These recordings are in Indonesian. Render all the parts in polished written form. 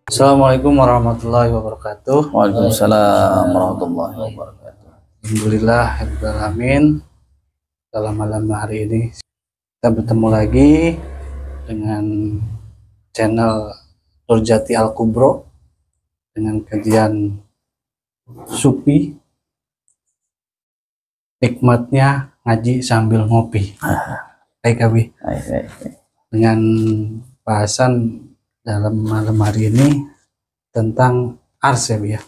Assalamualaikum warahmatullahi wabarakatuh. Waalaikumsalam warahmatullahi wabarakatuh. Alhamdulillah, alamin. Dalam malam hari ini kita bertemu lagi dengan channel Nurjati Al Kubro dengan kajian Sufi, nikmatnya ngaji sambil ngopi. Baik Abi, dengan bahasan dalam malam hari ini tentang ars ya Bi ya.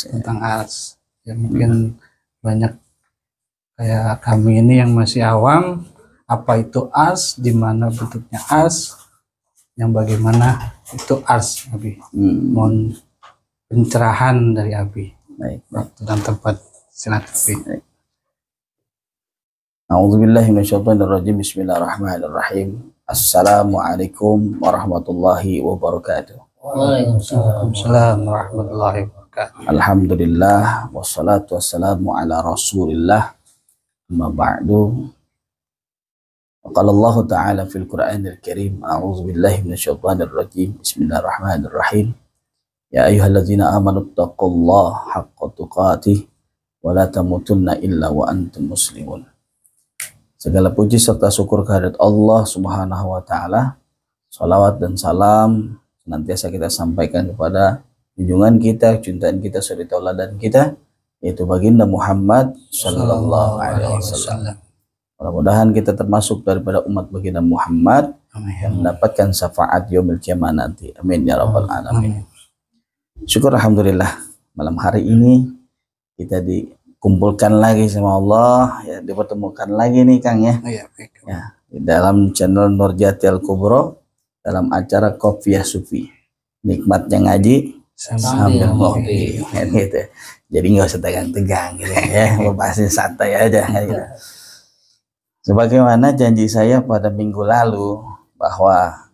Tentang ars ya, mungkin banyak kayak kami ini yang masih awam apa itu ars, di mana bentuknya ars, yang bagaimana itu ars Abi. Mohon pencerahan dari Abi. Waktu dan tempat, silakan Abi. A'udzubillahi minasyaitonirrajim. Bismillahirrahmanirrahim. Assalamualaikum warahmatullahi wabarakatuh. Waalaikumsalam warahmatullahi wabarakatuh. Alhamdulillah wassalatu wassalamu ala Rasulillah. Amma ba'du. Qala Allah Ta'ala fil Qur'anil Karim. A'udzubillahi minasyaitonirrajim. Bismillahirrahmanirrahim. Ya ayyuhalladzina amanu taqullaha haqqa tuqatih wa la tamutunna illa wa antum muslimun. Segala puji serta syukur kehadirat Allah Subhanahu wa Ta'ala. Salawat dan salam senantiasa kita sampaikan kepada junjungan kita, cintaan kita, suri tauladan kita, yaitu baginda Muhammad sallallahu alaihi wasallam. Mudah-mudahan kita termasuk daripada umat baginda Muhammad yang mendapatkan syafaat yaumil qiyamah nanti. Amin ya rabbal alamin. Syukur alhamdulillah, malam hari ini kita dikumpulkan lagi sama Allah, ya, dipertemukan lagi nih Kang ya. Ya, di dalam channel Nurjati Al Kubro dalam acara Qafiyah Sufi. Nikmatnya ngaji sambil ngopi. Gitu. Jadi nggak usah tegang-tegang gitu ya, membahasnya santai aja gitu. Sebagaimana janji saya pada minggu lalu bahwa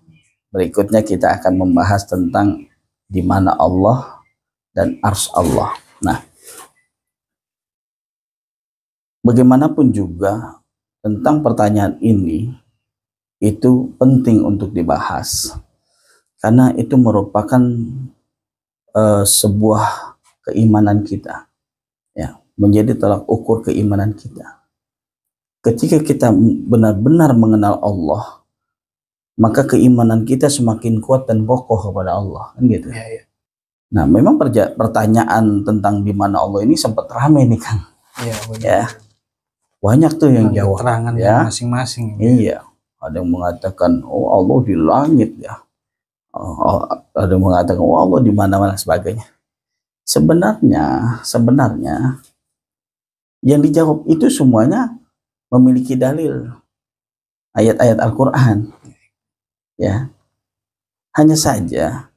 berikutnya kita akan membahas tentang di mana Allah dan ars Allah. Nah, bagaimanapun juga tentang pertanyaan ini itu penting untuk dibahas karena itu merupakan sebuah keimanan kita, ya, menjadi tolak ukur keimanan kita. Ketika kita benar-benar mengenal Allah, maka keimanan kita semakin kuat dan kokoh kepada Allah, kan gitu. Nah, memang pertanyaan tentang di mana Allah ini sempat ramai nih Kang. Ya. Banyak tuh yang jawab terangan ya masing-masing. Iya, ada yang mengatakan oh Allah di langit ya, ada yang mengatakan oh Allah di mana-mana sebagainya. Sebenarnya yang dijawab itu semuanya memiliki dalil ayat-ayat Al-Quran, ya. Hanya saja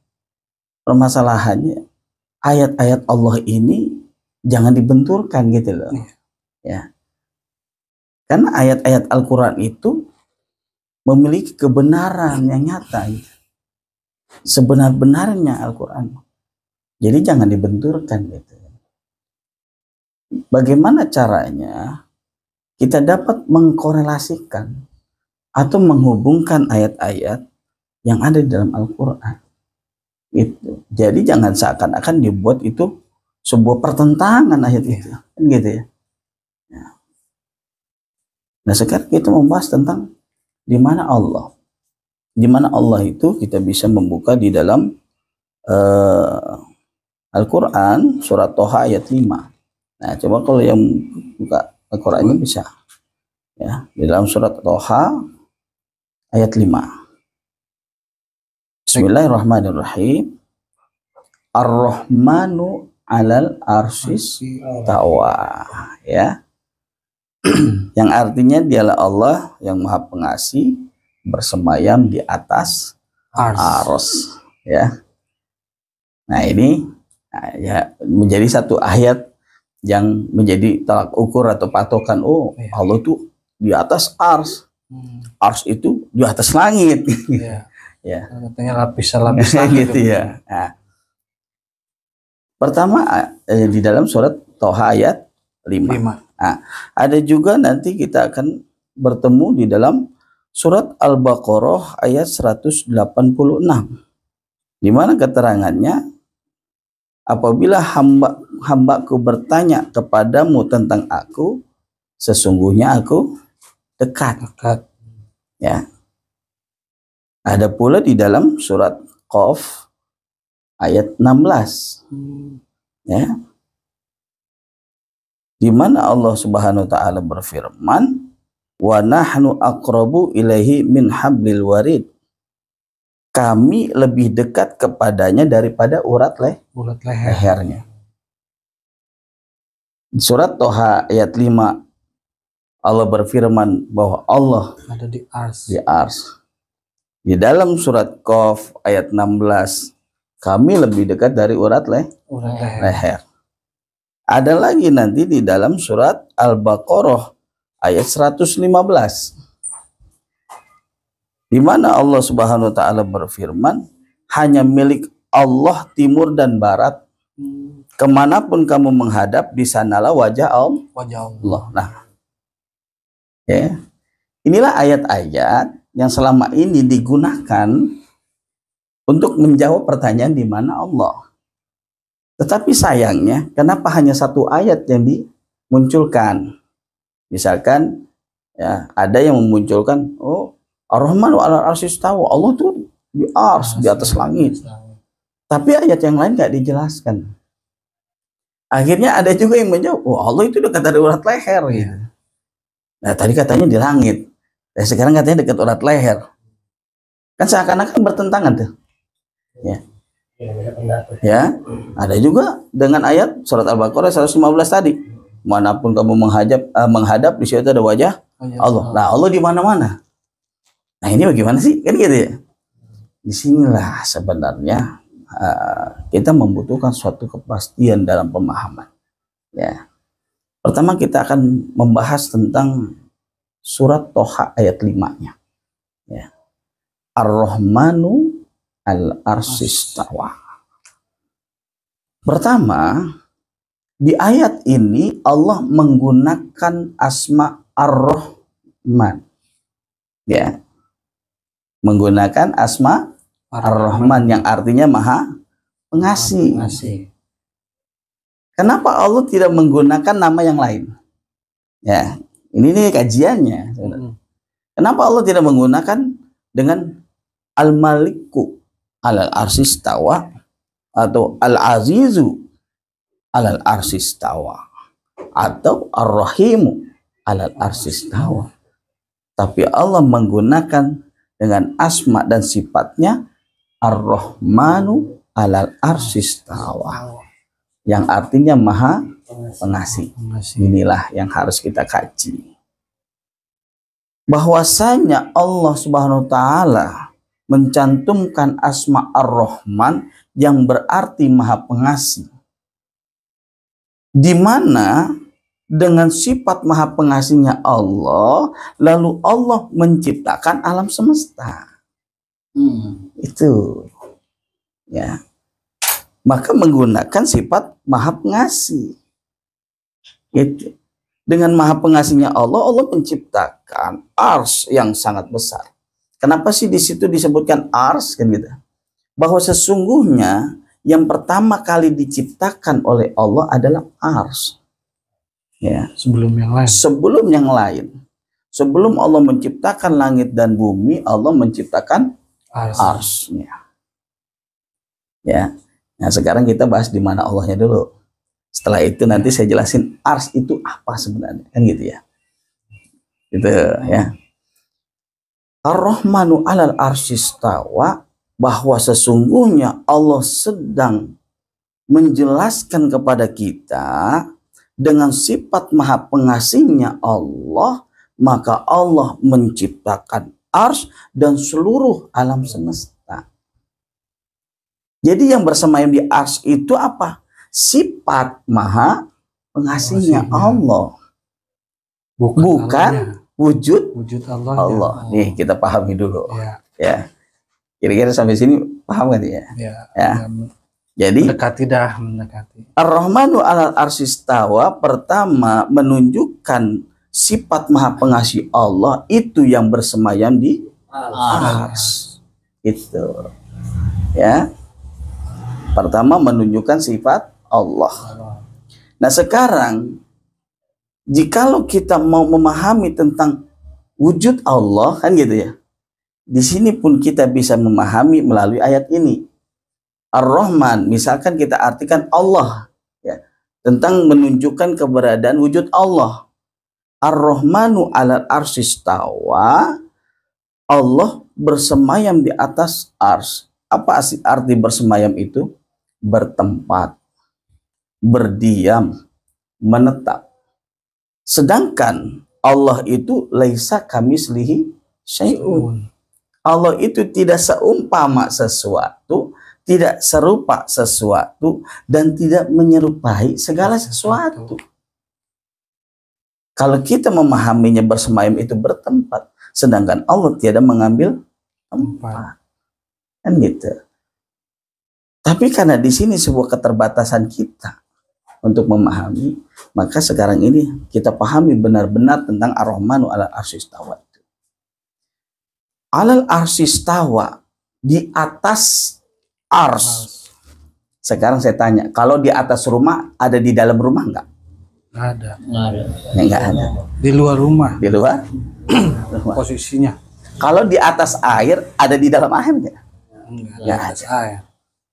permasalahannya ayat-ayat Allah ini jangan dibenturkan gitu loh, ya. Karena ayat-ayat Al-Quran itu memiliki kebenaran yang nyata. Sebenar-benarnya Al-Quran. Jadi jangan dibenturkan gitu. Bagaimana caranya kita dapat mengkorelasikan atau menghubungkan ayat-ayat yang ada di dalam Al-Quran. Gitu. Jadi jangan seakan-akan dibuat itu sebuah pertentangan ayat itu. Gitu ya. Nah, sekarang kita membahas tentang di mana Allah. Di mana Allah itu kita bisa membuka di dalam Al-Quran surat Toha ayat 5. Nah, coba kalau yang buka Al-Qurannya bisa. Ya, di dalam surat Toha ayat 5. Bismillahirrahmanirrahim. Ar-Rahmanu 'alal arsyis tawa, ya. Yang artinya dialah Allah yang Maha Pengasih bersemayam di atas ars, ya. Nah, ini ya menjadi satu ayat yang menjadi tolak ukur atau patokan, oh Allah tuh di atas ars. Ars itu di atas langit. Ya. Katanya lapis-lapis gitu ya. Nah, pertama di dalam surat Toha ayat 5. Nah, ada juga nanti kita akan bertemu di dalam surat Al-Baqarah ayat 186. Di mana keterangannya, apabila hambaku bertanya kepadamu tentang aku, sesungguhnya aku dekat. Ya. Ada pula di dalam surat Qaf ayat 16. Ya. Di mana Allah Subhanahu wa taala berfirman, "Wa nahnu aqrabu ilaihi min hablil warid." Kami lebih dekat kepadanya daripada urat lehernya. Surat Toha ayat 5 Allah berfirman bahwa Allah ada di ars. Di dalam surat Qaf ayat 16, kami lebih dekat dari urat leher. Ada lagi nanti di dalam surat Al-Baqarah ayat 115. Di mana Allah Subhanahu wa taala berfirman, hanya milik Allah timur dan barat. Kemanapun kamu menghadap, di sanalah wajah Allah. Nah, ya. Inilah ayat-ayat yang selama ini digunakan untuk menjawab pertanyaan di mana Allah. Tetapi sayangnya, kenapa hanya satu ayat yang dimunculkan? Misalkan, ya, ada yang memunculkan, oh, Ar-Rahman wa 'alal 'arsy istawa. Allah tuh di ars, di atas langit. Tapi ayat yang lain nggak dijelaskan. Akhirnya ada juga yang menjawab, oh, Allah itu dekat dari urat leher. Gitu. Nah, tadi katanya di langit. Sekarang katanya dekat urat leher. Kan seakan-akan bertentangan tuh. Ya, ada juga dengan ayat surat Al-Baqarah 115 tadi. Manapun kamu menghadap, di situ ada wajah Allah. Nah, Allah di mana-mana. Nah, ini bagaimana sih? Kan gitu ya. Disinilah sebenarnya kita membutuhkan suatu kepastian dalam pemahaman. Ya. Pertama kita akan membahas tentang surat Toha ayat 5-nya. Ya. Ar-Rahmanu al-'arsy istawa. Pertama, di ayat ini Allah menggunakan asma Ar-Rahman. Ya. Menggunakan asma Ar-Rahman yang artinya Maha Pengasih. Kenapa Allah tidak menggunakan nama yang lain? Ya, ini nih kajiannya. Kenapa Allah tidak menggunakan dengan Al-Maliku alal arsy istawa atau Al-Azizu alal arsy istawa atau Ar-Rahimu alal arsy istawa? Tapi Allah menggunakan dengan asma dan sifatnya Ar-Rahmanu alal arsy istawa, yang artinya Maha Pengasih. Inilah yang harus kita kaji. Bahwasanya Allah Subhanahu wa taala mencantumkan asma Ar-Rahman yang berarti Maha Pengasih. Di mana dengan sifat Maha Pengasihnya Allah, lalu Allah menciptakan alam semesta. Itu. Ya. Maka menggunakan sifat Maha Pengasih. Itu. Dengan Maha Pengasihnya Allah, Allah menciptakan ars yang sangat besar. Kenapa sih di situ disebutkan ars kan gitu? Bahwa sesungguhnya yang pertama kali diciptakan oleh Allah adalah ars. Ya, sebelum yang lain. Sebelum yang lain. Sebelum Allah menciptakan langit dan bumi, Allah menciptakan arsnya. Ya. Nah, sekarang kita bahas di mana Allahnya dulu. Setelah itu nanti saya jelasin ars itu apa sebenarnya, kan gitu ya. Gitu ya. Ar-Rahmanu 'alal arsy istawa, bahwa sesungguhnya Allah sedang menjelaskan kepada kita dengan sifat Maha Pengasihnya Allah, maka Allah menciptakan ars dan seluruh alam semesta. Jadi yang bersemayam di ars itu apa? Sifat Maha Pengasihnya Allah. Bukan wujud Allah. Nih kita pahami dulu. Ya. Kira-kira sampai sini paham kan ya? Ya. Jadi mendekati. Ar-Rahmanu 'alal arsy istawa pertama menunjukkan sifat Maha Pengasih Allah itu yang bersemayam di ars. Itu. Ya. Pertama menunjukkan sifat Allah. Nah sekarang jikalau kita mau memahami tentang wujud Allah kan gitu ya. Di sini pun kita bisa memahami melalui ayat ini. Ar-Rahman, misalkan kita artikan Allah ya, tentang menunjukkan keberadaan wujud Allah. Ar-Rahmanu 'alal arsyistawa, Allah bersemayam di atas ars. Apa arti bersemayam itu? Bertempat, berdiam, menetap. Sedangkan Allah itu laisa kamislihi syai'un. Allah itu tidak seumpama sesuatu, tidak serupa sesuatu, dan tidak menyerupai segala sesuatu. Kalau kita memahaminya bersemayam itu bertempat, sedangkan Allah tiada mengambil tempat. Kan gitu. Tapi karena di sini sebuah keterbatasan kita untuk memahami, maka sekarang ini kita pahami benar-benar tentang Ar-Rahmanu 'alal arsyistawa. Alal arsyistawa, di atas ars. Sekarang saya tanya, kalau di atas rumah ada di dalam rumah enggak? Ada. Enggak ada. Di luar rumah. Di luar rumah. Posisinya. Kalau di atas air ada di dalam air enggak? Enggak ada.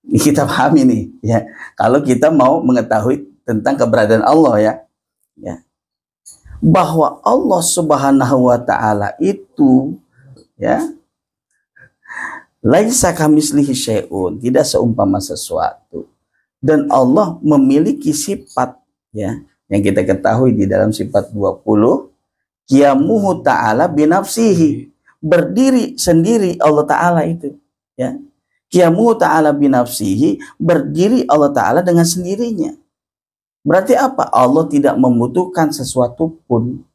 Ini kita pahami nih ya. Kalau kita mau mengetahui tentang keberadaan Allah ya. Bahwa Allah Subhanahu wa taala itu ya, laisa kamislihi syai'un, tidak seumpama sesuatu, dan Allah memiliki sifat ya yang kita ketahui di dalam sifat 20, qiyamuhu ta'ala binafsihi, berdiri sendiri Allah taala itu ya. Qiyamuhu ta'ala binafsihi, berdiri Allah taala dengan sendirinya. Berarti apa? Allah tidak membutuhkan sesuatu pun.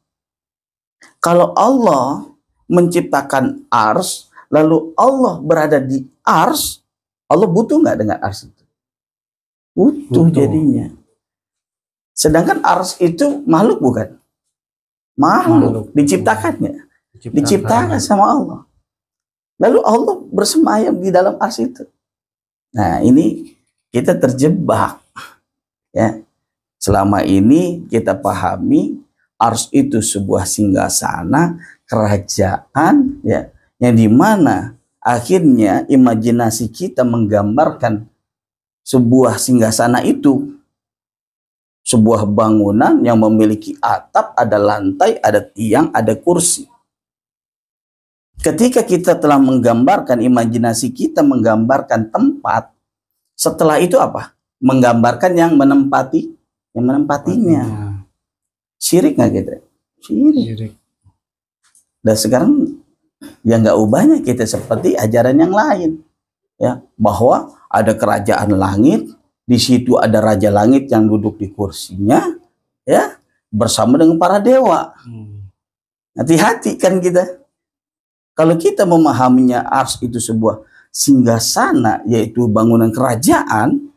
Kalau Allah menciptakan ars, lalu Allah berada di ars, Allah butuh nggak dengan ars itu? Butuh jadinya. Sedangkan ars itu makhluk bukan? Makhluk. Diciptakannya. Diciptakan sama Allah. Lalu Allah bersemayam di dalam ars itu. Nah ini kita terjebak. Ya. Selama ini kita pahami ars itu sebuah singgasana, kerajaan ya, yang dimana akhirnya imajinasi kita menggambarkan sebuah singgasana itu sebuah bangunan yang memiliki atap, ada lantai, ada tiang, ada kursi. Ketika kita telah menggambarkan, imajinasi kita menggambarkan tempat, setelah itu apa? Menggambarkan yang menempatinya. Syirik nggak kita? Syirik. Dan sekarang yang nggak ubahnya kita seperti ajaran yang lain, ya, bahwa ada kerajaan langit, di situ ada raja langit yang duduk di kursinya, ya, bersama dengan para dewa. Hati-hati kan kita. Kalau kita memahaminya ars itu sebuah singgasana, yaitu bangunan kerajaan,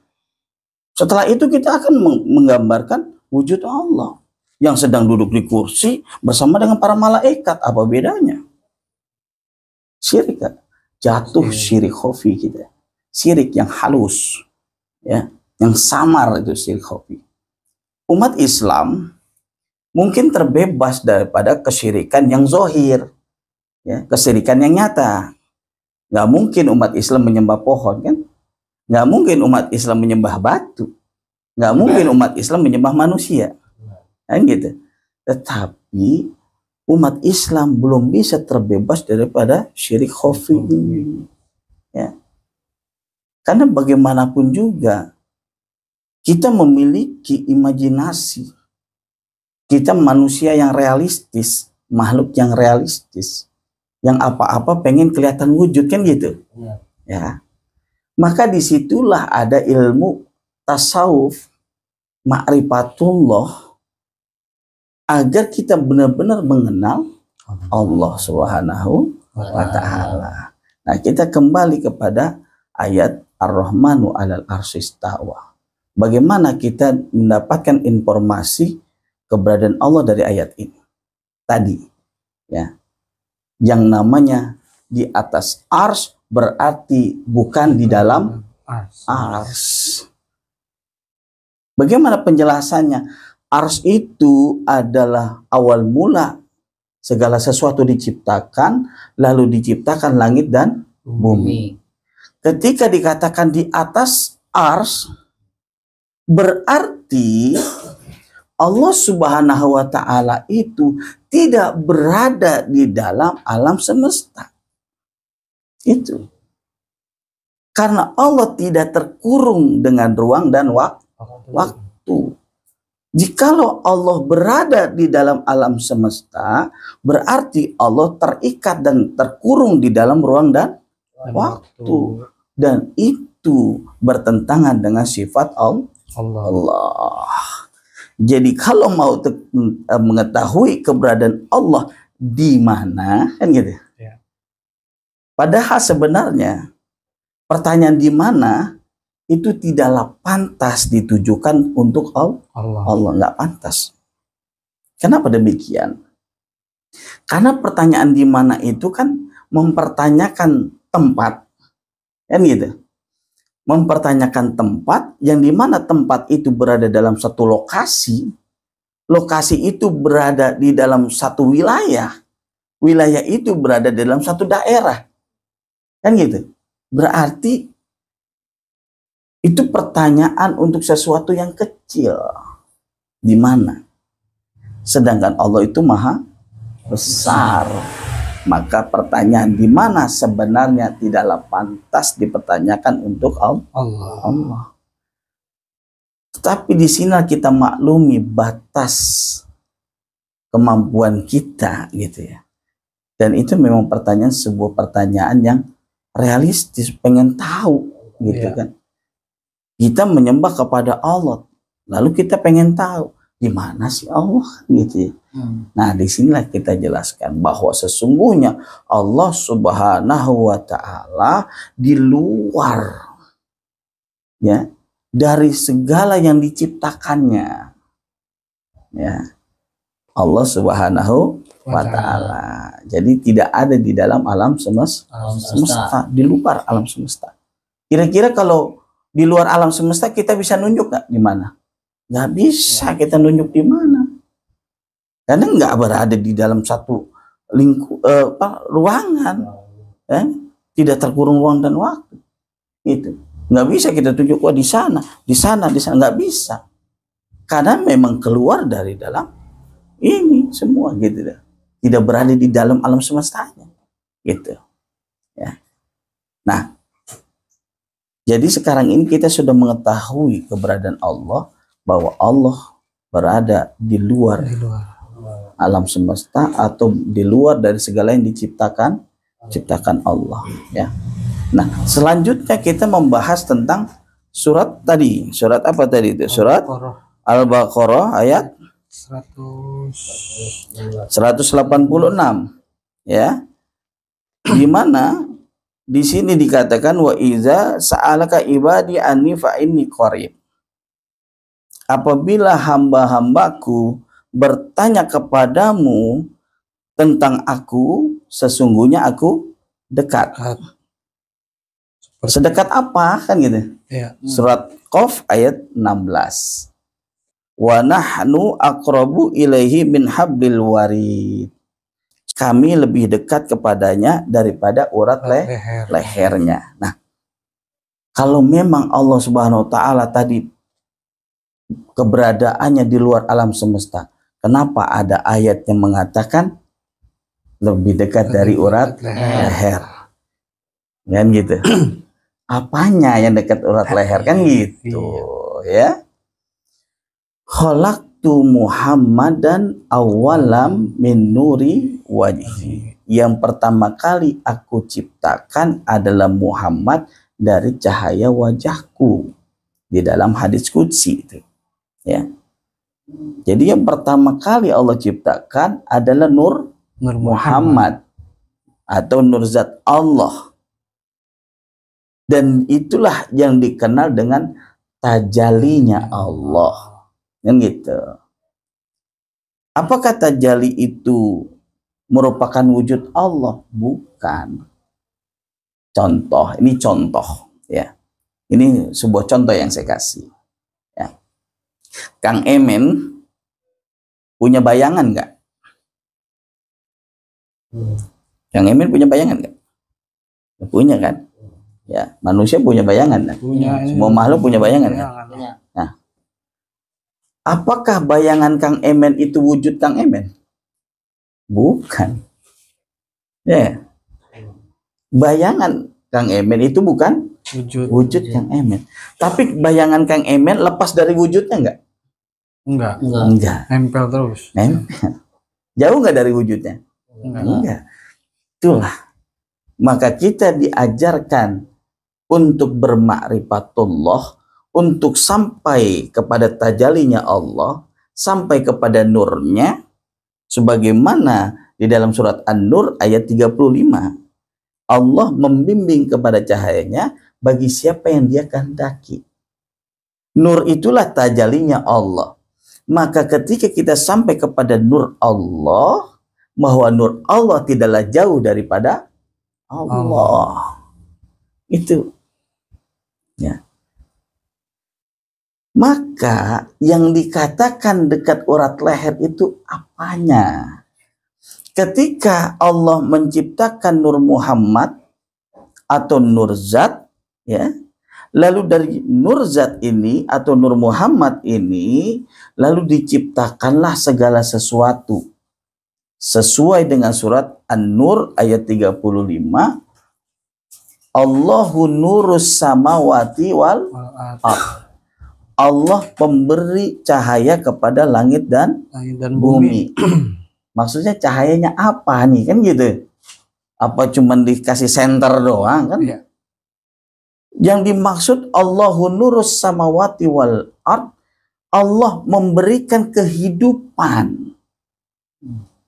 setelah itu kita akan menggambarkan wujud Allah yang sedang duduk di kursi bersama dengan para malaikat. Apa bedanya? Syirik kan? Jatuh syirik khafi kita. Syirik yang halus, ya, yang samar, itu syirik khafi. Umat Islam mungkin terbebas daripada kesyirikan yang zahir, ya, kesyirikan yang nyata. Nggak mungkin umat Islam menyembah pohon kan? Nggak mungkin umat Islam menyembah batu. Nggak mungkin umat Islam menyembah manusia. Kan gitu. Tetapi umat Islam belum bisa terbebas daripada syirik khafi ini. Ya. Karena bagaimanapun juga kita memiliki imajinasi. Kita manusia yang realistis, makhluk yang realistis, yang apa-apa pengen kelihatan wujud kan gitu. Ya. Maka disitulah ada ilmu tasawuf, ma'rifatullah, agar kita benar-benar mengenal Allah Subhanahu wa ta'ala. Nah, kita kembali kepada ayat Ar-Rahmanu 'alal arsyistawa. Bagaimana kita mendapatkan informasi keberadaan Allah dari ayat ini? Tadi, ya, yang namanya di atas ars berarti bukan di dalam ars. Bagaimana penjelasannya? Ars itu adalah awal mula segala sesuatu diciptakan, lalu diciptakan langit dan bumi. Ketika dikatakan di atas ars, berarti Allah Subhanahu wa Ta'ala itu tidak berada di dalam alam semesta. Itu karena Allah tidak terkurung dengan ruang dan waktu. Jikalau Allah berada di dalam alam semesta, berarti Allah terikat dan terkurung di dalam ruang dan waktu. Dan itu bertentangan dengan sifat Allah. Jadi kalau mau mengetahui keberadaan Allah di mana, kan gitu. Ya. Padahal sebenarnya pertanyaan di mana itu tidaklah pantas ditujukan untuk Allah. Allah nggak pantas. Kenapa demikian? Karena pertanyaan di mana itu kan mempertanyakan tempat, kan gitu. Mempertanyakan tempat yang dimana tempat itu berada dalam satu lokasi, lokasi itu berada di dalam satu wilayah, wilayah itu berada dalam satu daerah, kan gitu. Berarti itu pertanyaan untuk sesuatu yang kecil, di mana? Sedangkan Allah itu maha besar. Maka pertanyaan di mana sebenarnya tidaklah pantas dipertanyakan untuk Allah. Tetapi di sini kita maklumi batas kemampuan kita, gitu ya. Dan itu memang sebuah pertanyaan yang realistis, pengen tahu, gitu kan. Kita menyembah kepada Allah, lalu kita pengen tahu di mana sih Allah, gitu ya. Nah, disinilah kita jelaskan bahwa sesungguhnya Allah Subhanahu wa Ta'ala di luar, ya, dari segala yang diciptakannya, ya, Allah Subhanahu wa Ta'ala. Jadi tidak ada di dalam alam semesta, di luar alam semesta. Kira-kira kalau di luar alam semesta kita bisa nunjuk nggak di mana? Nggak bisa kita nunjuk di mana. Karena nggak berada di dalam satu ruangan, tidak terkurung ruang dan waktu. Itu nggak bisa kita tunjuk di sana, nggak bisa. Karena memang keluar dari dalam ini semua, gitu. Tidak berada di dalam alam semestanya, gitu. Ya. Nah, jadi sekarang ini kita sudah mengetahui keberadaan Allah, bahwa Allah berada di luar alam semesta atau di luar dari segala yang diciptakan Allah, ya. Nah, selanjutnya kita membahas tentang surat tadi. Surat apa tadi itu? Surat Al-Baqarah ayat 186, ya. Di mana di sini dikatakan wa iza sa'alaka ibadi anni fa inni qarib. Apabila hamba-hambaku bertanya kepadamu tentang aku, sesungguhnya aku dekat. Sedekat apa, kan gitu? Ya. Surat Qaf ayat 16. Wa nahnu aqrabu ilaihi min hablil warid. Kami lebih dekat kepadanya daripada urat lehernya. Nah, kalau memang Allah Subhanahu wa Ta'ala tadi keberadaannya di luar alam semesta, kenapa ada ayat yang mengatakan lebih dekat dari urat leher? Kan gitu. Apanya yang dekat urat leher, kan gitu, ya. Khalaqtu Muhammadan awalam min nuri wajhi. Yang pertama kali aku ciptakan adalah Muhammad dari cahaya wajahku, di dalam hadis qudsi itu, ya. Jadi yang pertama kali Allah ciptakan adalah Nur Muhammad atau Nur Zat Allah. Dan itulah yang dikenal dengan tajalinya Allah. Kan gitu. Apakah tajali itu merupakan wujud Allah? Bukan. Contoh, ini contoh, ya. Ini sebuah contoh yang saya kasih. Ya. Kang Emen punya bayangan nggak? Kang Emen punya bayangan nggak? Punya kan? Ya, manusia punya bayangan kan? Punya. Semua makhluk punya bayangan kan? Nah, apakah bayangan Kang Emen itu wujud Kang Emen? Bukan. Ya. Bayangan Kang Emen itu bukan wujud Kang Emen. Tapi bayangan Kang Emen lepas dari wujudnya enggak? Enggak. Nempel terus. Nempel. Jauh enggak dari wujudnya? Enggak. Itulah. Maka kita diajarkan untuk bermakrifatullah, untuk sampai kepada tajalinya Allah, sampai kepada nurnya, sebagaimana di dalam surat An-Nur ayat 35. Allah membimbing kepada cahayanya bagi siapa yang dia kehendaki. Nur itulah tajalinya Allah. Maka ketika kita sampai kepada nur Allah, bahwa nur Allah tidaklah jauh daripada Allah. Itu. Ya. Maka yang dikatakan dekat urat leher itu apanya? Ketika Allah menciptakan Nur Muhammad atau Nur Zat, ya, lalu dari Nur Zat ini atau Nur Muhammad ini, lalu diciptakanlah segala sesuatu sesuai dengan surat An-Nur ayat 35. Allahu nurus samawati wal ardh. Allah pemberi cahaya kepada langit dan bumi. Maksudnya cahayanya apa nih, kan gitu? Apa cuman dikasih senter doang kan? Ya. Yang dimaksud Allahu nurus samawati wal ard, Allah memberikan kehidupan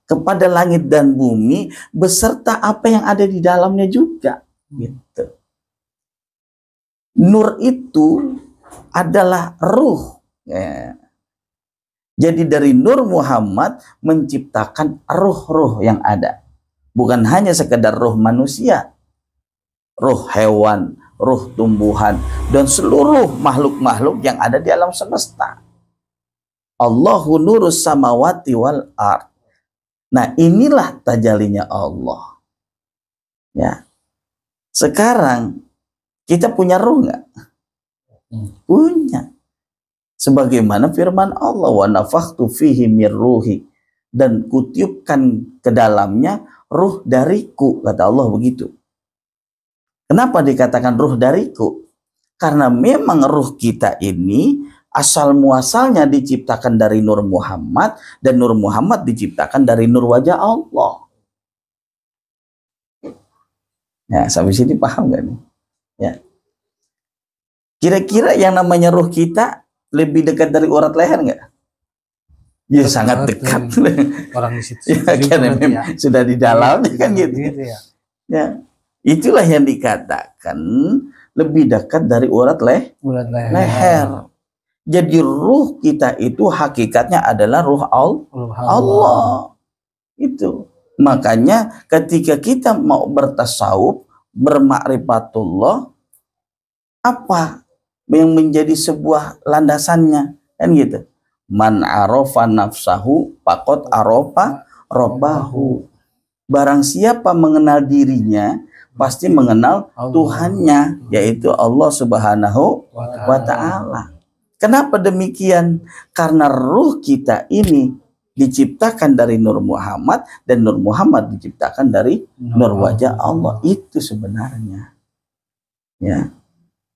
kepada langit dan bumi beserta apa yang ada di dalamnya juga. Gitu. Nur itu adalah ruh. Ya. Jadi dari Nur Muhammad menciptakan ruh-ruh yang ada. Bukan hanya sekedar ruh manusia, ruh hewan, ruh tumbuhan, dan seluruh makhluk-makhluk yang ada di alam semesta. Allahu nurus samawati wal ard. Nah, inilah tajalinya Allah. Ya. Sekarang kita punya ruh nggak? Punya. Sebagaimana firman Allah, wa nafakhtu fihi mir ruhi, dan kutiupkan ke dalamnya ruh dariku, kata Allah begitu. Kenapa dikatakan ruh dariku? Karena memang ruh kita ini asal muasalnya diciptakan dari Nur Muhammad, dan Nur Muhammad diciptakan dari nur wajah Allah. Ya, sampai sini paham gak nih? Ya. Kira-kira yang namanya ruh kita lebih dekat dari urat leher nggak? Ya dekat, sangat dekat. Orang di situ. Ya, karena memang sudah di dalamnya kan gitu. Ya. Ya, itulah yang dikatakan lebih dekat dari urat leher. Jadi ruh kita itu hakikatnya adalah ruh Allah. Itu. Makanya ketika kita mau bertasawuf, bermakrifatullah, apa yang menjadi sebuah landasannya, kan gitu. Man arafa nafsahu faqad arafa rabbahu. Barang siapa mengenal dirinya pasti mengenal Tuhannya, yaitu Allah Subhanahu wa ta'ala. Kenapa demikian? Karena ruh kita ini diciptakan dari Nur Muhammad, dan Nur Muhammad diciptakan dari nur wajah Allah. Itu sebenarnya. Ya.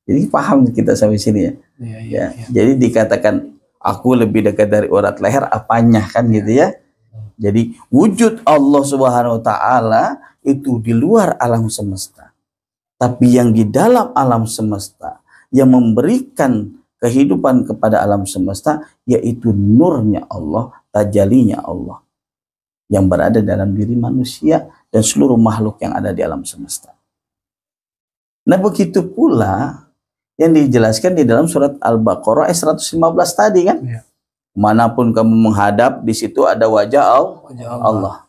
Jadi paham kita sampai sini ya. Ya. Jadi dikatakan aku lebih dekat dari urat leher, apanya kan gitu ya. Jadi wujud Allah Subhanahu wa ta'ala itu di luar alam semesta. Tapi yang di dalam alam semesta yang memberikan kehidupan kepada alam semesta yaitu nurnya Allah, tajalinya Allah yang berada dalam diri manusia dan seluruh makhluk yang ada di alam semesta. Nah, begitu pula yang dijelaskan di dalam surat Al-Baqarah ayat 115 tadi kan. Ya. Manapun kamu menghadap, di situ ada wajah Allah.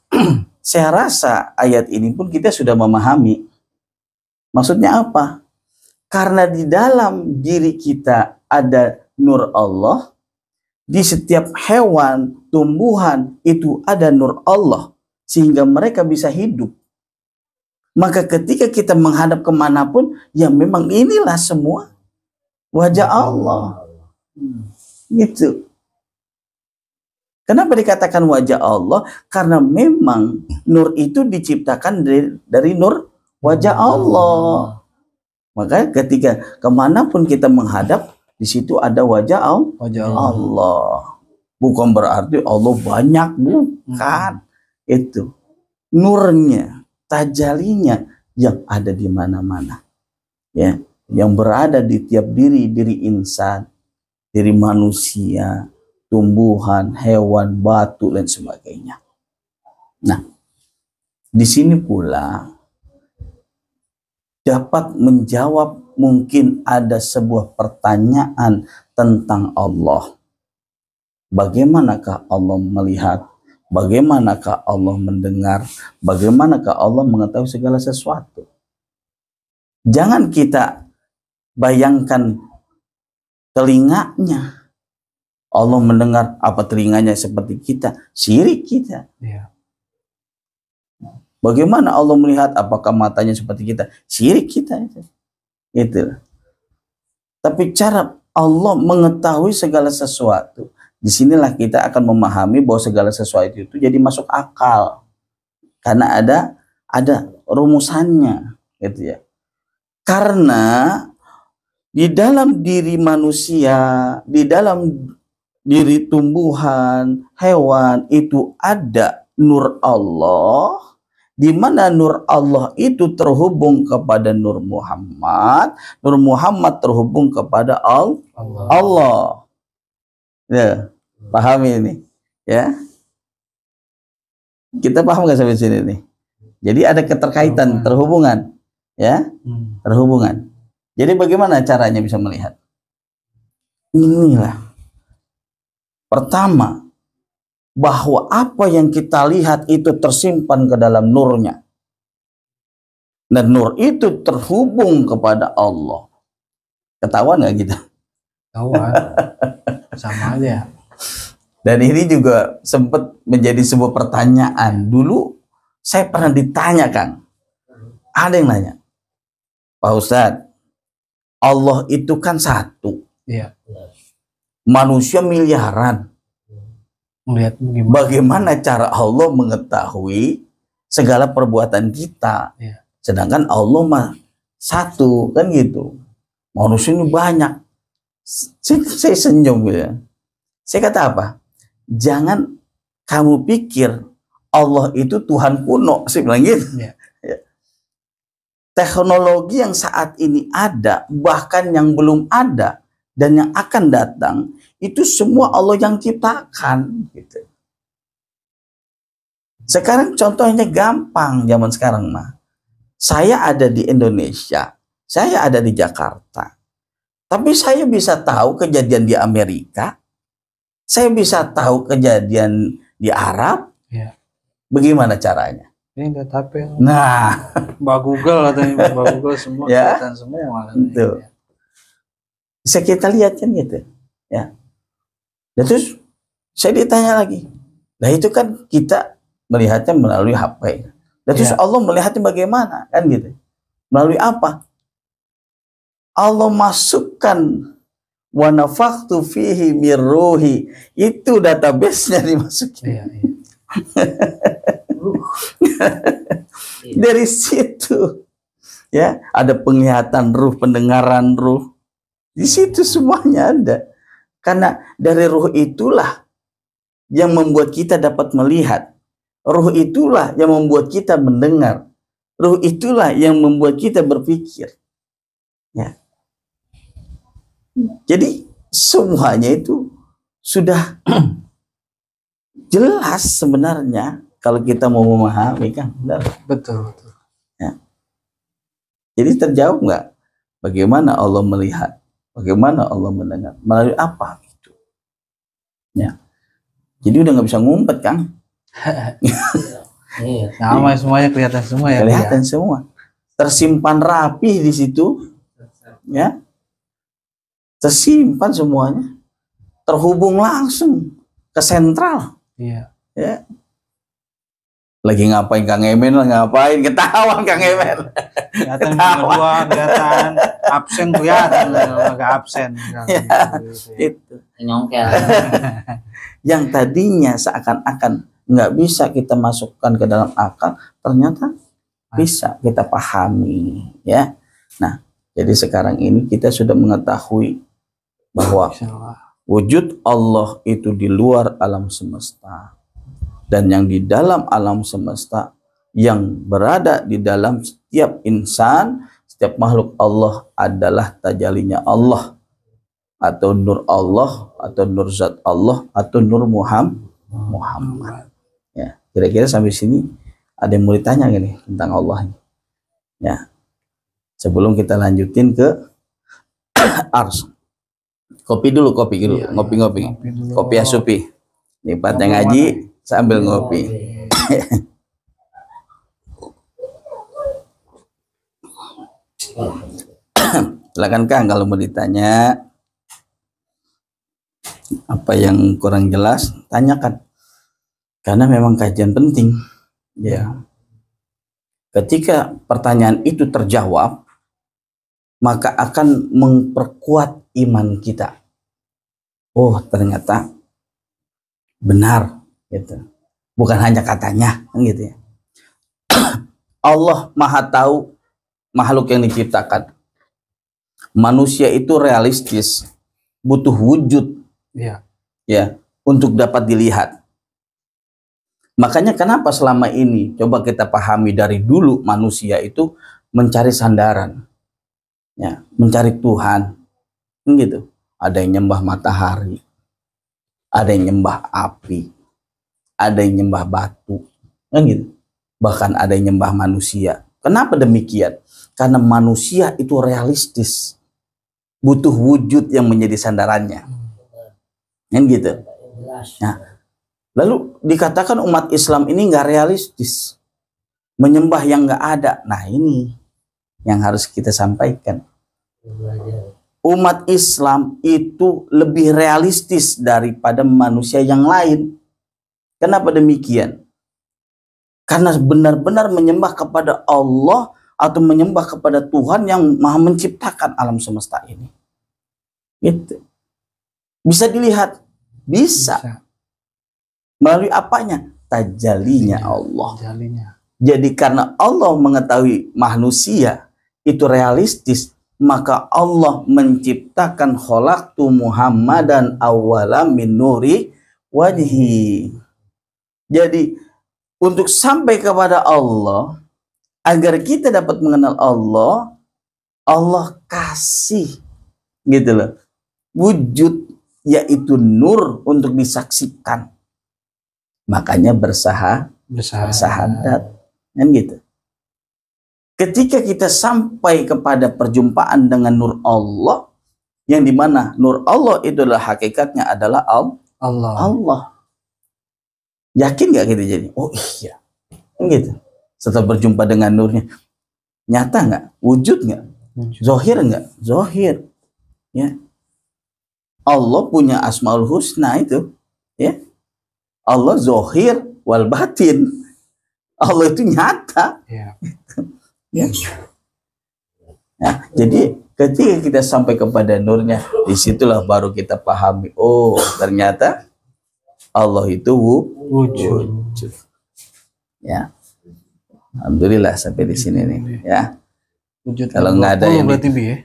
Saya rasa ayat ini pun kita sudah memahami. Maksudnya apa? Karena di dalam diri kita ada nur Allah, di setiap hewan, tumbuhan itu ada nur Allah, sehingga mereka bisa hidup. Maka ketika kita menghadap kemanapun, ya memang inilah semua wajah Allah. Gitu. Kenapa dikatakan wajah Allah? Karena memang nur itu diciptakan dari nur wajah Allah. Maka ketika kemanapun kita menghadap, di situ ada wajah Allah. Bukan berarti Allah banyak, bukan. Itu nurnya, tajalinya yang ada di mana-mana, ya, yang berada di tiap diri insan, diri manusia, tumbuhan, hewan, batu dan sebagainya. Nah, di sini pula dapat menjawab mungkin ada sebuah pertanyaan tentang Allah. Bagaimanakah Allah melihat? Bagaimanakah Allah mendengar? Bagaimanakah Allah mengetahui segala sesuatu? Jangan kita bayangkan telinganya. Allah mendengar, apa telinganya seperti kita? Syirik kita. Ya. Bagaimana Allah melihat? Apakah matanya seperti kita? Syirik kita itu. Itu. Tapi cara Allah mengetahui segala sesuatu, disinilah kita akan memahami bahwa segala sesuatu itu jadi masuk akal. Karena ada rumusannya, gitu ya. Karena di dalam diri manusia, di dalam diri tumbuhan, hewan itu ada nur Allah, di mana nur Allah itu terhubung kepada Nur Muhammad terhubung kepada Allah. Ya, pahami ini, ya. Kita paham nggak sampai sini nih? Jadi ada keterkaitan, terhubungan, ya, terhubungan. Jadi bagaimana caranya bisa melihat? Inilah. Pertama, bahwa apa yang kita lihat itu tersimpan ke dalam nurnya. Dan nur itu terhubung kepada Allah. Ketahuan nggak gitu? Ketahuan. Sama aja. Dan ini juga sempat menjadi sebuah pertanyaan. Dulu saya pernah ditanya, Kang. Ada yang nanya, Pak Ustadz, Allah itu kan satu. Iya. Manusia miliaran. Melihat Bagaimana cara Allah mengetahui segala perbuatan kita? Ya. Sedangkan Allah mah satu, kan gitu. Manusia ini banyak. Saya senyum gitu ya. Saya kata apa? Jangan kamu pikir Allah itu Tuhan kuno. Saya bilang gitu. Ya. Teknologi yang saat ini ada, bahkan yang belum ada dan yang akan datang, itu semua Allah yang ciptakan, gitu. Sekarang contohnya gampang zaman sekarang mah. Saya ada di Indonesia, saya ada di Jakarta. Tapi saya bisa tahu kejadian di Amerika, saya bisa tahu kejadian di Arab. Ya. Bagaimana caranya? Ini lihat HP. Nah, Mbak Google katanya, Mbak Google semua ya, kelihatan semua. itu. Bisa kita lihat kan gitu, ya. Dan terus saya ditanya lagi, nah itu kan kita melihatnya melalui HP. Dan terus Allah melihatnya bagaimana, kan gitu? Melalui apa? Allah masukkan wa nafakhtu fihi mir ruhi, itu database-nya dimasukin. Iya, iya. Dari situ, ya, ada penglihatan ruh, pendengaran ruh. Di situ semuanya ada. Karena dari ruh itulah yang membuat kita dapat melihat. Ruh itulah yang membuat kita mendengar. Ruh itulah yang membuat kita berpikir. Ya. Jadi semuanya itu sudah jelas sebenarnya kalau kita mau memahami, kan. Betul, betul. Ya. Jadi terjawab nggak? Bagaimana Allah melihat? Bagaimana Allah mendengar? Melalui apa itu? Ya. Jadi udah nggak bisa ngumpet, Kang. Sama semuanya kelihatan semua ya. Kelihatan semua. Tersimpan rapi di situ. ya, tersimpan semuanya, terhubung langsung ke sentral. Iya. Ya. Lagi ngapain Kang Emil, ngapain ketawa Kang Emil. Kelihatan berdua, kelihatan absen tuh ya, agak absen. Ya, itu. Nyongkel. Yang tadinya seakan-akan nggak bisa kita masukkan ke dalam akal, ternyata bisa kita pahami, ya. Nah, jadi sekarang ini kita sudah mengetahui bahwa wujud Allah itu di luar alam semesta, dan yang di dalam alam semesta yang berada di dalam setiap insan, setiap makhluk Allah adalah tajalinya Allah, atau nur Allah, atau nur zat Allah, atau nur Muhammad. Ya, kira-kira sampai sini ada yang mau ditanya gini tentang Allah? Ya, sebelum kita lanjutin ke ars. Kopi dulu, ngopi-ngopi. Kopi asupi. Nikmatnya ngaji sambil ngopi. Silakan Kang, kalau mau ditanya apa yang kurang jelas, tanyakan. Karena memang kajian penting. Ya. Ketika pertanyaan itu terjawab, maka akan memperkuat iman kita. Oh, ternyata benar, gitu. Bukan hanya katanya, gitu ya. Allah Maha Tahu makhluk yang diciptakan. Manusia itu realistis, butuh wujud, ya, untuk dapat dilihat. Makanya kenapa selama ini coba kita pahami dari dulu manusia itu mencari sandaran, ya, mencari Tuhan, gitu. Ada yang nyembah matahari, ada yang nyembah api, ada yang nyembah batu, kan gitu. Bahkan ada yang nyembah manusia. Kenapa demikian? Karena manusia itu realistis, butuh wujud yang menjadi sandarannya, kan gitu. Nah, lalu dikatakan umat Islam ini nggak realistis, menyembah yang nggak ada. Nah, ini yang harus kita sampaikan. Umat Islam itu lebih realistis daripada manusia yang lain. Kenapa demikian? Karena benar-benar menyembah kepada Allah atau menyembah kepada Tuhan yang Maha menciptakan alam semesta ini. Gitu. Bisa dilihat? Bisa. Melalui apanya? Tajalinya Allah. Jadi karena Allah mengetahui manusia itu realistis, maka Allah menciptakan khalaqtu Muhammadan awwala min nuri wajhi. Jadi untuk sampai kepada Allah, agar kita dapat mengenal Allah, Allah kasih gitu loh, wujud, yaitu nur untuk disaksikan. Makanya bersahadat, kan gitu. Ketika kita sampai kepada perjumpaan dengan nur Allah, yang dimana nur Allah itu adalah hakikatnya adalah Allah. Yakin nggak kita jadi? Oh iya, kan gitu. Setelah berjumpa dengan nurnya, nyata nggak? Wujud nggak? Zohir nggak? Zohir. Ya. Allah punya asmaul husna itu, ya. Allah zohir wal batin. Allah itu nyata. Ya. Ya. Nah, jadi ketika kita sampai kepada nurnya, disitulah baru kita pahami, oh ternyata Allah itu wujud. Ya, alhamdulillah sampai di sini nih, ya. Wujud. Kalau nggak ada yang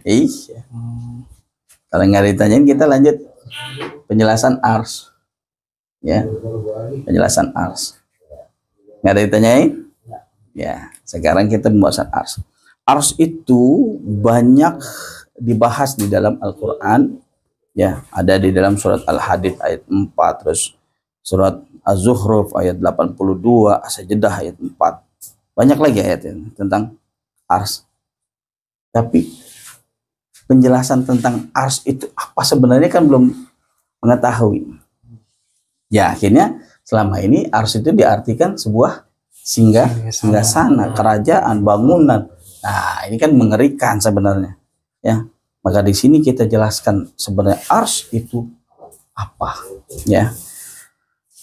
iya. Kalau nggak ditanyain, kita lanjut penjelasan ars, ya. Penjelasan ars. Nggak ada ditanyain? Ya, sekarang kita pembahasan ars. Ars itu banyak dibahas di dalam Al-Quran, ya. Ada di dalam surat Al-Hadid ayat 4, terus surat Az-Zukhruf ayat 82, As-Sajdah ayat 4. Banyak lagi ayatnya tentang ars. Tapi penjelasan tentang ars itu apa sebenarnya kan belum mengetahui. Ya, akhirnya selama ini ars itu diartikan sebuah singgasana, kerajaan, bangunan. Nah, ini kan mengerikan sebenarnya. Ya, Maka di sini kita jelaskan sebenarnya arsy itu apa, ya.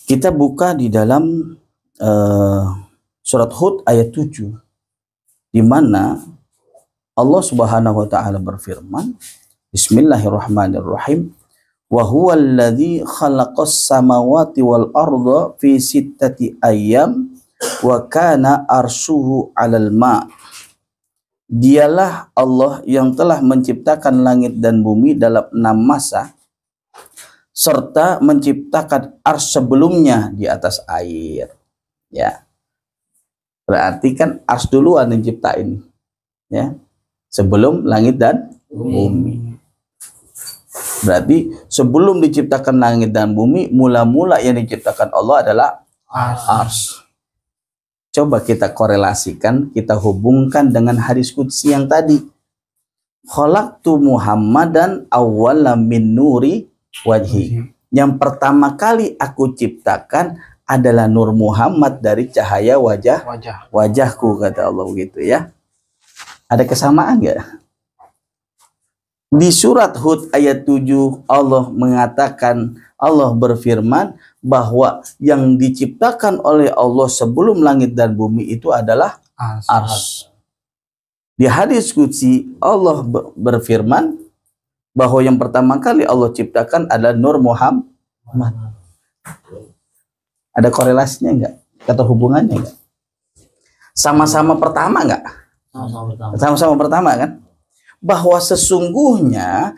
Kita buka di dalam surat Hud ayat 7, di mana Allah Subhanahu wa taala berfirman, Bismillahirrahmanirrahim. Wa huwa alladzi khalaqas samawati wal arda fi sittati ayyam wa kana arshuhu 'alal ma'. Dialah Allah yang telah menciptakan langit dan bumi dalam 6 masa, serta menciptakan ars sebelumnya di atas air. Ya, berarti kan ars duluan diciptain, ya, sebelum langit dan bumi. Berarti sebelum diciptakan langit dan bumi, mula-mula yang diciptakan Allah adalah ars. Coba kita korelasikan, kita hubungkan dengan hadis qudsi yang tadi. Khalaqtu Muhammadan awwala min nuri wajhi. Yang pertama kali aku ciptakan adalah Nur Muhammad dari cahaya wajahku, kata Allah begitu, ya. Ada kesamaan nggak? Di surat Hud ayat 7 Allah mengatakan, Allah berfirman bahwa yang diciptakan oleh Allah sebelum langit dan bumi itu adalah ars. Di hadis qudsi Allah berfirman bahwa yang pertama kali Allah ciptakan adalah Nur Muhammad. Ada korelasinya enggak? Atau hubungannya enggak? Sama-sama pertama enggak? Sama-sama pertama kan? Bahwa sesungguhnya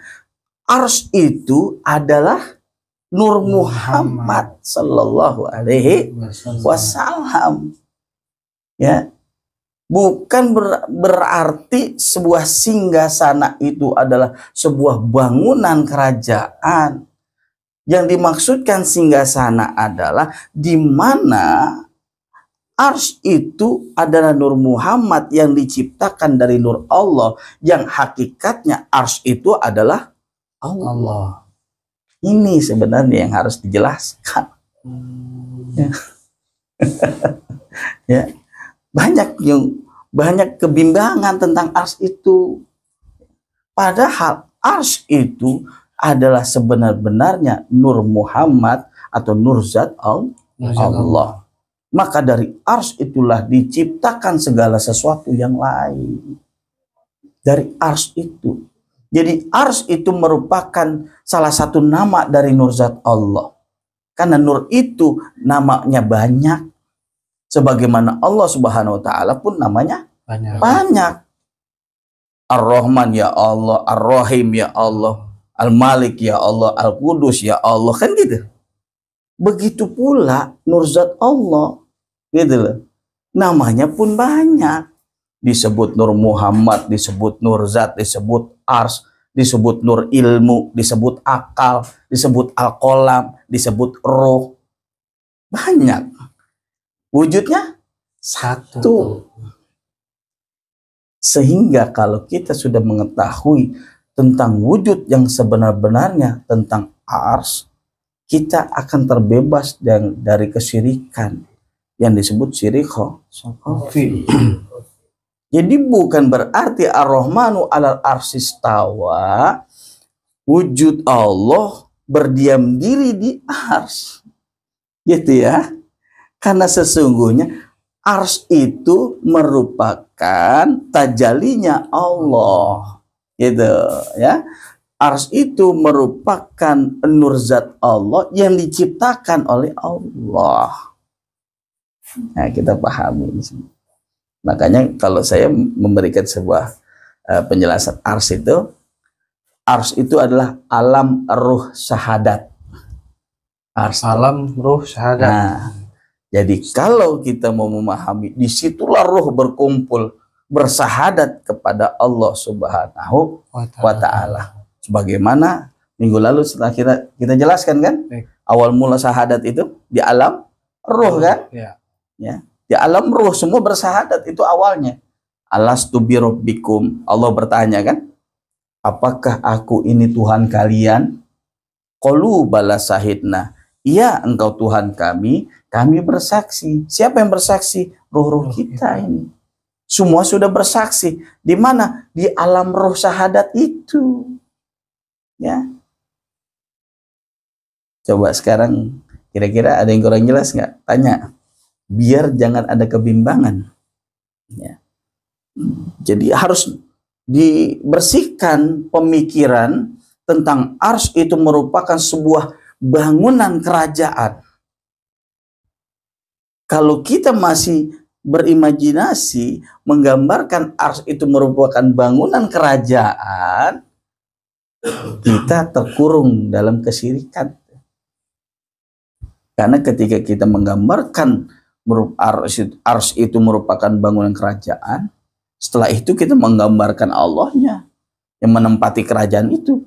ars itu adalah Nur Muhammad sallallahu alaihi wasallam. Ya. Bukan berarti sebuah singgasana itu adalah sebuah bangunan kerajaan. Yang dimaksudkan singgasana adalah di mana ars itu adalah Nur Muhammad yang diciptakan dari Nur Allah, yang hakikatnya ars itu adalah Allah. Ini sebenarnya yang harus dijelaskan. Ya. Ya. Banyak kebimbangan tentang ars itu. Padahal ars itu adalah sebenar-benarnya Nur Muhammad atau Nur Zat Allah. Maka dari ars itulah diciptakan segala sesuatu yang lain. Dari ars itu. Jadi ars itu merupakan salah satu nama dari Nur Zat Allah. Karena Nur itu namanya banyak. Sebagaimana Allah Subhanahu wa taala pun namanya banyak. Ar-Rahman ya Allah, Ar-Rahim ya Allah, Al-Malik ya Allah, Al-Qudus ya Allah, kan gitu. Begitu pula Nur Zat Allah, gitu loh. Namanya pun banyak. Disebut Nur Muhammad, disebut Nur Zat, disebut ars, disebut Nur ilmu, disebut akal, disebut al-qalam, disebut roh. Banyak. Wujudnya satu. Sehingga kalau kita sudah mengetahui tentang wujud yang sebenar-benarnya tentang ars, kita akan terbebas dari kesyirikan yang disebut syirik khafi. Jadi bukan berarti Ar-Rahmanu 'alal arsistawa, wujud Allah berdiam diri di ars. Gitu ya. Karena sesungguhnya ars itu merupakan tajalinya Allah. Gitu ya. Ars itu merupakan Nur Zat Allah yang diciptakan oleh Allah. Nah, kita pahami di sini. Makanya kalau saya memberikan sebuah penjelasan ars itu adalah alam ruh syahadat. Ars. Alam ruh syahadat. Nah, jadi kalau kita mau memahami, disitulah ruh berkumpul bersahadat kepada Allah Subhanahu wa taala. Sebagaimana minggu lalu setelah kita jelaskan kan, awal mula syahadat itu di alam ruh kan? Ya. Di alam ruh semua bersahadat, itu awalnya. Alastu birabbikum, Allah bertanya kan, apakah aku ini Tuhan kalian? Qalu bala syahidna, iya engkau Tuhan kami bersaksi. Siapa yang bersaksi? Ruh-ruh kita ini. Semua sudah bersaksi. Di mana? Di alam ruh syahadat itu. Ya. Coba sekarang kira-kira ada yang kurang jelas nggak? Tanya. Biar jangan ada kebimbangan. Ya. Jadi harus dibersihkan pemikiran tentang ars itu merupakan sebuah bangunan kerajaan. Kalau kita masih berimajinasi menggambarkan ars itu merupakan bangunan kerajaan, kita terkurung dalam kesyirikan. Karena ketika kita menggambarkan ars itu merupakan bangunan kerajaan, setelah itu kita menggambarkan Allahnya yang menempati kerajaan itu.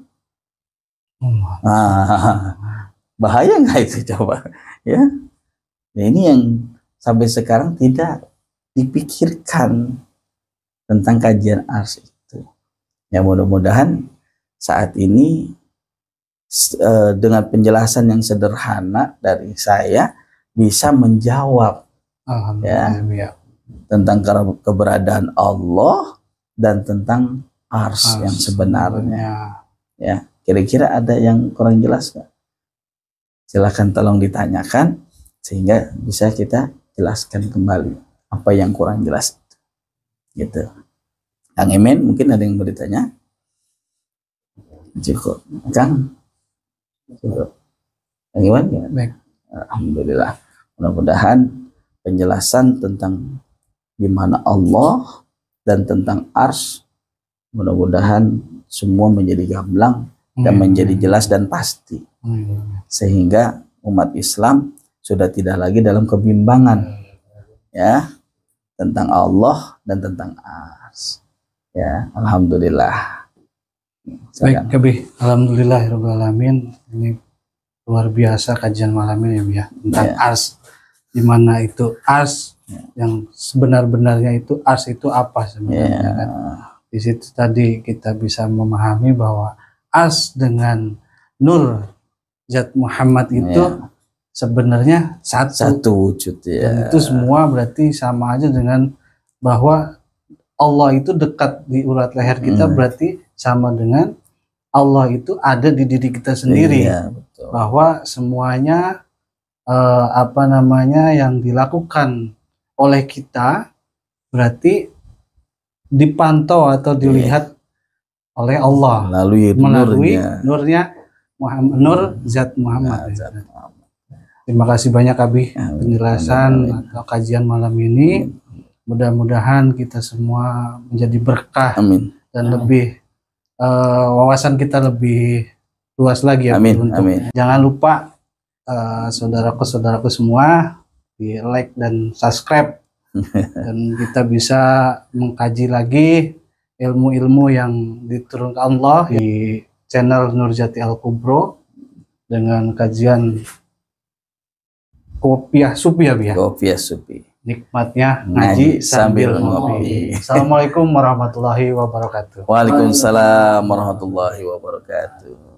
Bahaya nggak itu coba? Ya. Nah, ini yang sampai sekarang tidak dipikirkan tentang kajian ars itu. Ya mudah-mudahan saat ini dengan penjelasan yang sederhana dari saya bisa menjawab ya, tentang keberadaan Allah dan tentang ars yang sebenarnya. Ya, kira-kira ada yang kurang jelas nggak? Silahkan tolong ditanyakan sehingga bisa kita jelaskan kembali apa yang kurang jelas. Gitu. Kang Emen mungkin ada yang mau ditanya? Cukup, Kang. Cukup. Kang Iwan ya? Baik. Alhamdulillah. Mudah-mudahan penjelasan tentang gimana Allah dan tentang ars mudah-mudahan semua menjadi gamblang dan menjadi jelas dan pasti. Sehingga umat Islam sudah tidak lagi dalam kebimbangan ya tentang Allah dan tentang ars. Ya, alhamdulillah. Baik, Kabih. Alhamdulillahirabbil alamin. Ini luar biasa kajian malam ini ya tentang ars. Di mana itu ars yang sebenar-benarnya itu ars itu apa sebenarnya kan? Di situ tadi kita bisa memahami bahwa ars dengan nur zat Muhammad itu sebenarnya satu wujud ya. Dan itu semua berarti sama aja dengan bahwa Allah itu dekat di urat leher kita, berarti sama dengan Allah itu ada di diri kita sendiri. Iya, betul. Bahwa semuanya yang dilakukan oleh kita berarti dipantau atau dilihat oleh Allah melalui nurnya Muhammad, nur zat Muhammad. Terima kasih banyak Abi penjelasan atau kajian malam ini. Mudah-mudahan kita semua menjadi berkah. Amin. Dan lebih wawasan kita lebih luas lagi ya. Amin. Amin. Jangan lupa saudaraku semua di like dan subscribe dan kita bisa mengkaji lagi ilmu-ilmu yang diturunkan Allah di channel Nurjati Al-Kubro dengan kajian Kopiah Supi ya Bia. Kopiah Supi. Nikmatnya ngaji sambil ngopi. Assalamualaikum warahmatullahi wabarakatuh. Waalaikumsalam warahmatullahi wabarakatuh.